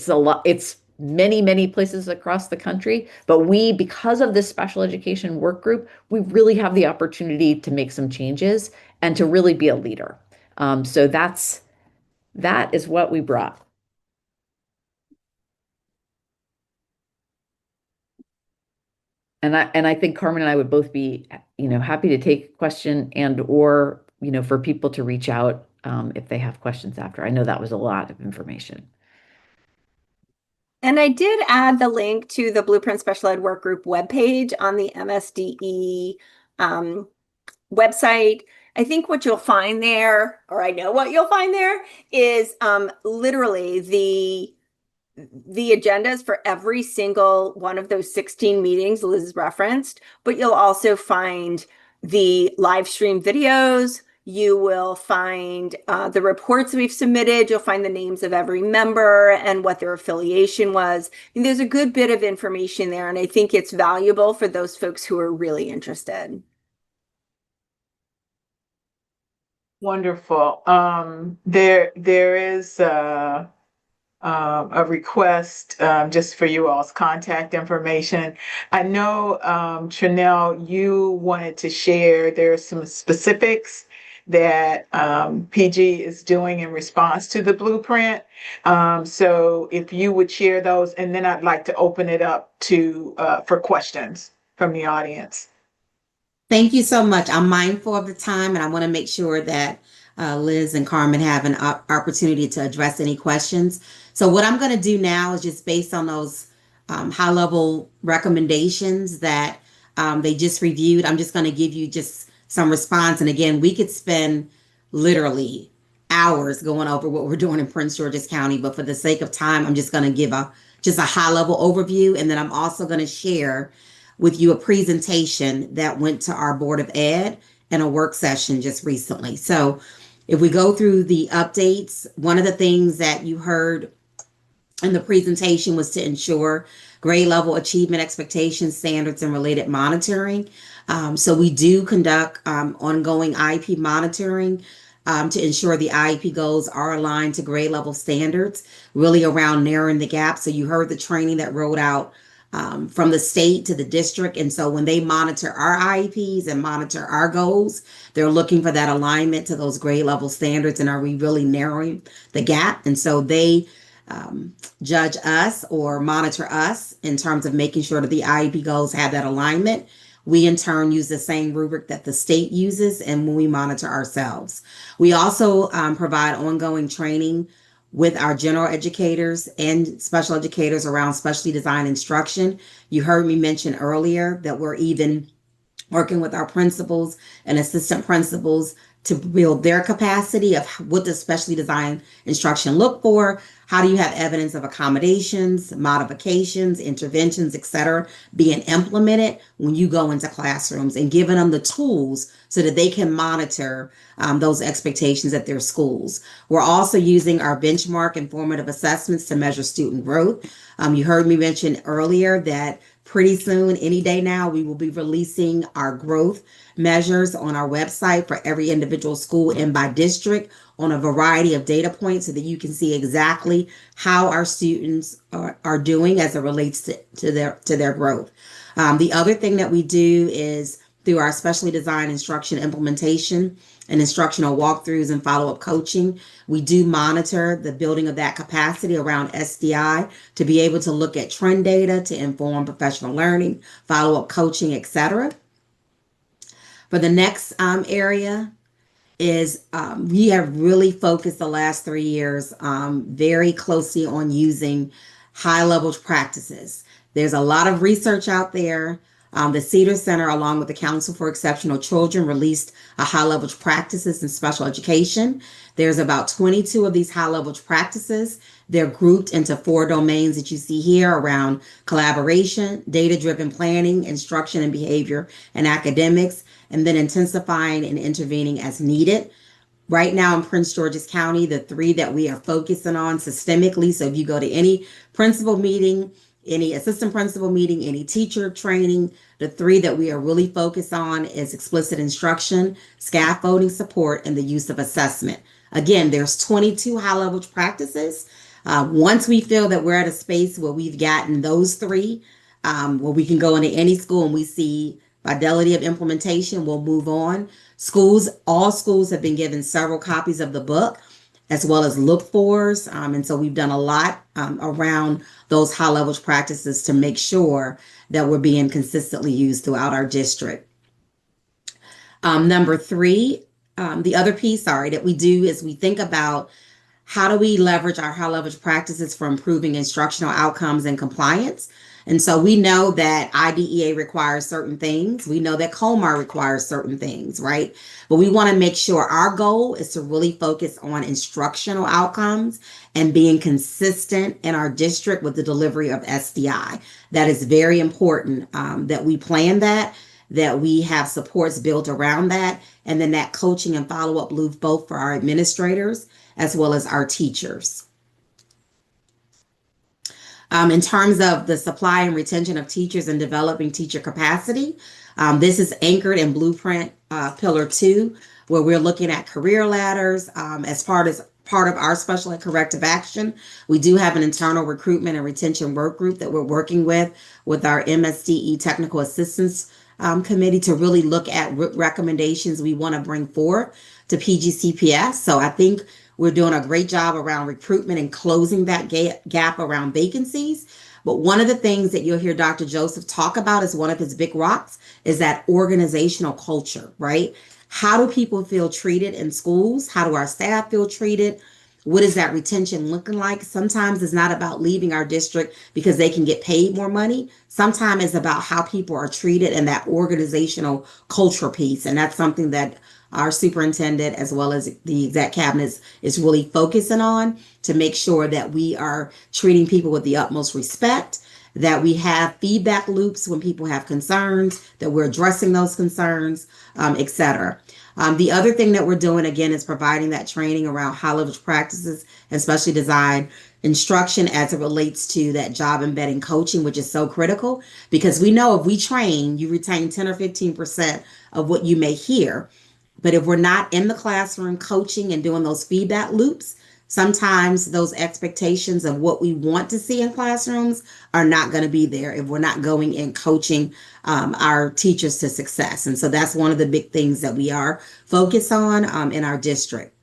S5: a lot. It's many, many places across the country. But because of this special education work group, we really have the opportunity to make some changes and to really be a leader. So that is what we brought. And I think Carmen and I would both be, happy to take a question or, for people to reach out if they have questions after. I know that was a lot of information.
S3: And I did add the link to the Blueprint Special Ed Work Group webpage on the MSDE website. I think what you'll find there, or I know what you'll find there, is literally the agendas for every single one of those 16 meetings Liz referenced, but you'll also find the live stream videos. You will find the reports we've submitted. You'll find the names of every member and what their affiliation was. And there's a good bit of information there, and I think it's valuable for those folks who are really interested.
S1: Wonderful. There is a request just for you all's contact information. I know, Tranell, you wanted to share, there are some specifics that PG is doing in response to the blueprint. So if you would share those, and then I'd like to open it up to for questions from the audience.
S2: Thank you so much. I'm mindful of the time, and I want to make sure that Liz and Carmen have an opportunity to address any questions. So what I'm going to do now is just based on those high-level recommendations that they just reviewed, I'm just going to give you just some response. And again, we could spend literally hours going over what we're doing in Prince George's County, but for the sake of time, I'm just going to give just a high-level overview, and then I'm also going to share with you a presentation that went to our Board of Ed and a work session just recently. So if we go through the updates, one of the things that you heard in the presentation was to ensure grade level achievement expectations, standards, and related monitoring. So we do conduct ongoing IEP monitoring to ensure the IEP goals are aligned to grade level standards, really around narrowing the gap. So you heard the training that rolled out from the state to the district. And so when they monitor our IEPs and monitor our goals, they're looking for that alignment to those grade level standards. And are we really narrowing the gap? And so they judge us or monitor us in terms of making sure that the IEP goals have that alignment. We in turn use the same rubric that the state uses, and when we monitor ourselves. We also provide ongoing training with our general educators and special educators around specialty design instruction. You heard me mention earlier that we're even working with our principals and assistant principals to build their capacity of what does specialty design instruction look for? How do you have evidence of accommodations, modifications, interventions, et cetera, being implemented when you go into classrooms, and giving them the tools so that they can monitor those expectations at their schools. We're also using our benchmark and formative assessments to measure student growth. You heard me mention earlier that pretty soon, any day now, we will be releasing our growth measures on our website for every individual school and by district on a variety of data points so that you can see exactly how our students are doing as it relates to their growth. The other thing that we do is through our specially designed instruction implementation and instructional walkthroughs and follow-up coaching, we do monitor the building of that capacity around SDI to be able to look at trend data to inform professional learning, follow-up coaching, etc. For the next area is we have really focused the last 3 years very closely on using high-level practices. There's a lot of research out there. The Cedar Center, along with the Council for Exceptional Children, released a high-level practices in special education. There's about 22 of these high-level practices. They're grouped into 4 domains that you see here around collaboration, data-driven planning, instruction and behavior, and academics, and then intensifying and intervening as needed. Right now in Prince George's County, the 3 that we are focusing on systemically, so if you go to any principal meeting, any assistant principal meeting, any teacher training, the 3 that we are really focused on is explicit instruction, scaffolding support, and the use of assessment. Again, there's 22 high-level practices. Once we feel that we're at a space where we've gotten those 3, where we can go into any school and we see fidelity of implementation, we'll move on. All schools have been given several copies of the book, as well as look-fors. And so we've done a lot around those high-level practices to make sure that we're being consistently used throughout our district. Number 3, the other piece, that we do is we think about how do we leverage our high-level practices for improving instructional outcomes and compliance. And so we know that IDEA requires certain things. We know that COMAR requires certain things, right? But we want to make sure our goal is to really focus on instructional outcomes and being consistent in our district with the delivery of SDI. That is very important that we plan that we have supports built around that, and then that coaching and follow-up loop both for our administrators as well as our teachers. In terms of the supply and retention of teachers and developing teacher capacity, this is anchored in Blueprint Pillar 2 where we're looking at career ladders as part of our special ed corrective action. We do have an internal recruitment and retention work group that we're working with our MSDE technical assistance committee to really look at recommendations we want to bring forward to PGCPS. So I think we're doing a great job around recruitment and closing that gap around vacancies. But one of the things that you'll hear Dr. Joseph talk about as one of his big rocks is that organizational culture, right? How do people feel treated in schools? How do our staff feel treated? What is that retention looking like? Sometimes it's not about leaving our district because they can get paid more money. Sometimes it's about how people are treated and that organizational culture piece. And that's something that our superintendent, as well as the exec cabinet, is really focusing on to make sure that we are treating people with the utmost respect, that we have feedback loops when people have concerns, that we're addressing those concerns, et cetera. The other thing that we're doing, again, is providing that training around high leverage practices and specially designed instruction as it relates to that job embedding coaching, which is so critical because we know if we train, you retain 10 or 15% of what you may hear. But if we're not in the classroom coaching and doing those feedback loops, sometimes those expectations of what we want to see in classrooms are not going to be there if we're not going and coaching our teachers to success. And so that's one of the big things that we are focused on in our district.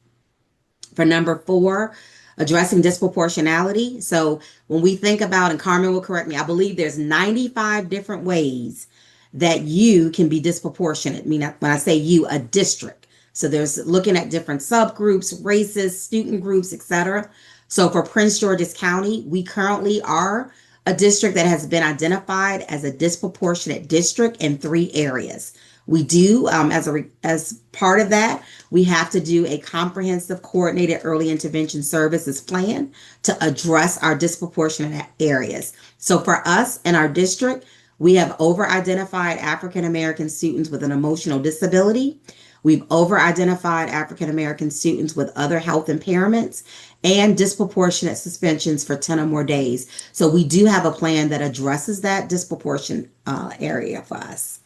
S2: For number 4, addressing disproportionality. So when we think about, and Carmen will correct me, I believe there's 95 different ways that you can be disproportionate. I mean, when I say you, a district. So there's looking at different subgroups, races, student groups, etc. So for Prince George's County, we currently are a district that has been identified as a disproportionate district in 3 areas. We do, as part of that, we have to do a comprehensive coordinated early intervention services plan to address our disproportionate areas. So for us in our district, we have over-identified African American students with an emotional disability. We've over-identified African American students with other health impairments and disproportionate suspensions for 10 or more days. So we do have a plan that addresses that disproportionate area for us.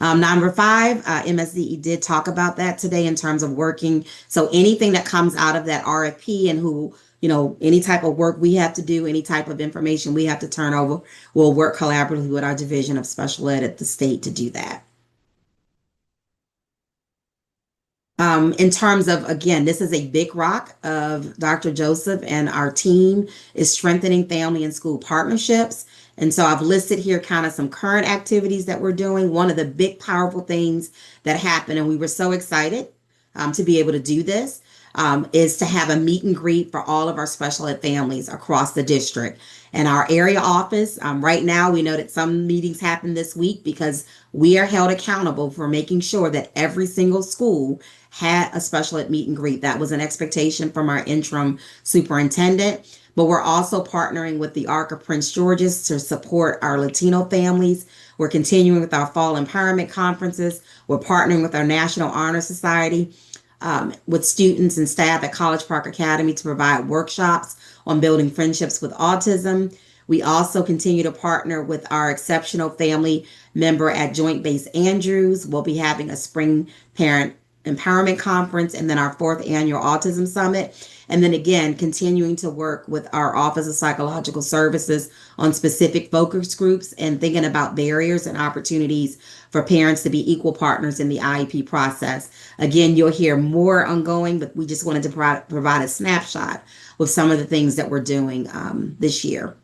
S2: Number 5, MSDE did talk about that today in terms of working. So anything that comes out of that RFP and who, any type of work we have to do, any type of information we have to turn over, we'll work collaboratively with our Division of Special Ed at the state to do that. In terms of, again, this is a big rock of Dr. Joseph and our team is strengthening family and school partnerships. And so I've listed here kind of some current activities that we're doing. One of the big powerful things that happened, and we were so excited to be able to do this, is to have a meet and greet for all of our special ed families across the district. And our area office, right now, we know that some meetings happen this week because we are held accountable for making sure that every single school had a special ed meet and greet. That was an expectation from our interim superintendent. But we're also partnering with the Arc of Prince George's to support our Latino families. We're continuing with our fall empowerment conferences. We're partnering with our National Honor Society, with students and staff at College Park Academy to provide workshops on building friendships with autism. We also continue to partner with our exceptional family member at Joint Base Andrews. We'll be having a spring parent empowerment conference and then our 4th annual autism summit. And then again, continuing to work with our Office of Psychological Services on specific focus groups and thinking about barriers and opportunities for parents to be equal partners in the IEP process. Again, you'll hear more ongoing, but we just wanted to provide a snapshot with some of the things that we're doing this year.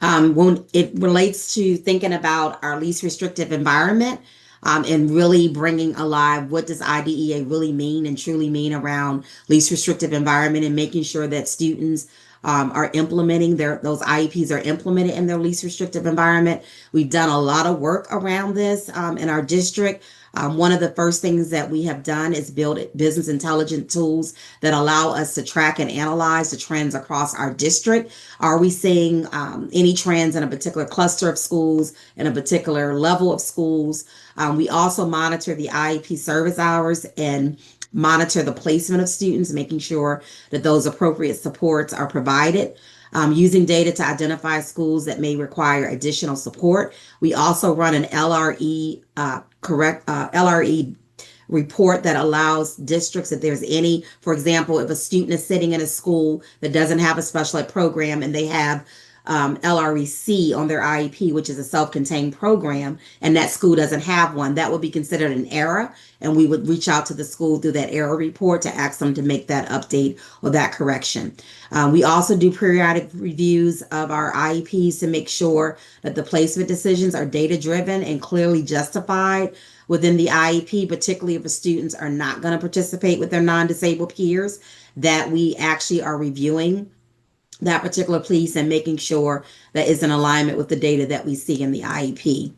S2: When it relates to thinking about our least restrictive environment, and really bringing alive what does IDEA really mean and truly mean around least restrictive environment and making sure that students are implementing those IEPs are implemented in their least restrictive environment. We've done a lot of work around this in our district. One of the first things that we have done is build business intelligence tools that allow us to track and analyze the trends across our district. Are we seeing any trends in a particular cluster of schools, in a particular level of schools? We also monitor the IEP service hours and monitor the placement of students, making sure that those appropriate supports are provided. using data to identify schools that may require additional support. We also run an LRE LRE report that allows districts, if there's any, for example, if a student is sitting in a school that doesn't have a special ed program and they have LREC on their IEP, which is a self-contained program, and that school doesn't have one, that would be considered an error. And we would reach out to the school through that error report to ask them to make that update or that correction. We also do periodic reviews of our IEPs to make sure that the placement decisions are data-driven and clearly justified within the IEP, particularly if the students are not going to participate with their non-disabled peers, that we actually are reviewing that particular piece and making sure that is in alignment with the data that we see in the IEP.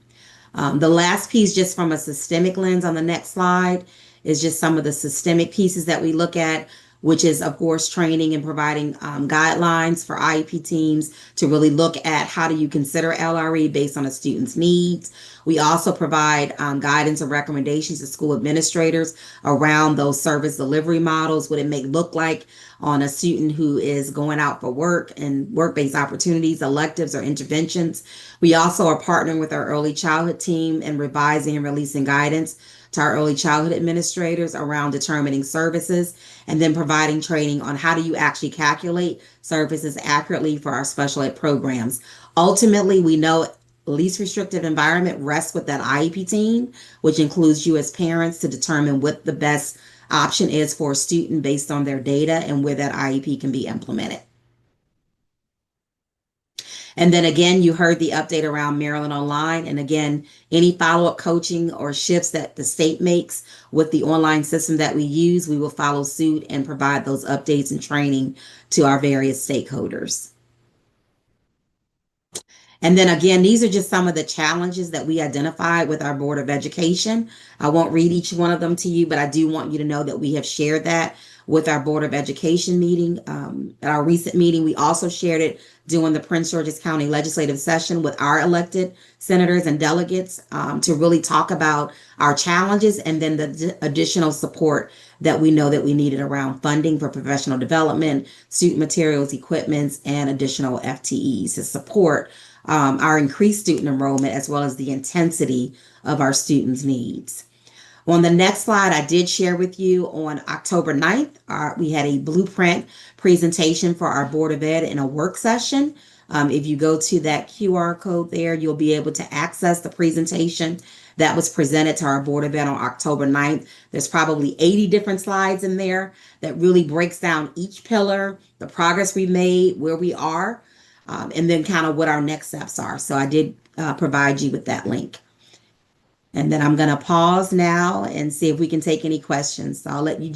S2: The last piece, just from a systemic lens on the next slide, is just some of the systemic pieces that we look at, which is, of course, training and providing guidelines for IEP teams to really look at how do you consider LRE based on a student's needs. We also provide guidance and recommendations to school administrators around those service delivery models, what it may look like on a student who is going out for work and work-based opportunities, electives, or interventions. We also are partnering with our early childhood team and revising and releasing guidance to our early childhood administrators around determining services, and then providing training on how do you actually calculate services accurately for our special ed programs. Ultimately, we know least restrictive environment rests with that IEP team, which includes you as parents, to determine what the best option is for a student based on their data and where that IEP can be implemented. And then again, you heard the update around Maryland Online. And again, any follow-up coaching or shifts that the state makes with the online system that we use, we will follow suit and provide those updates and training to our various stakeholders. And then again, these are just some of the challenges that we identified with our Board of Education. I won't read each one of them to you, but I do want you to know that we have shared that with our Board of Education meeting. At our recent meeting, we also shared it during the Prince George's County legislative session with our elected senators and delegates to really talk about our challenges and then the additional support that we know that we needed around funding for professional development, student materials, equipments, and additional FTEs to support our increased student enrollment as well as the intensity of our students' needs. On the next slide, I did share with you on October 9th, we had a blueprint presentation for our Board of Ed in a work session. If you go to that QR code there, you'll be able to access the presentation that was presented to our Board of Ed on October 9th. There's probably 80 different slides in there that really breaks down each pillar, the progress we made, where we are, and then kind of what our next steps are. So I did provide you with that link. And then I'm going to pause now and see if we can take any questions. So I'll let you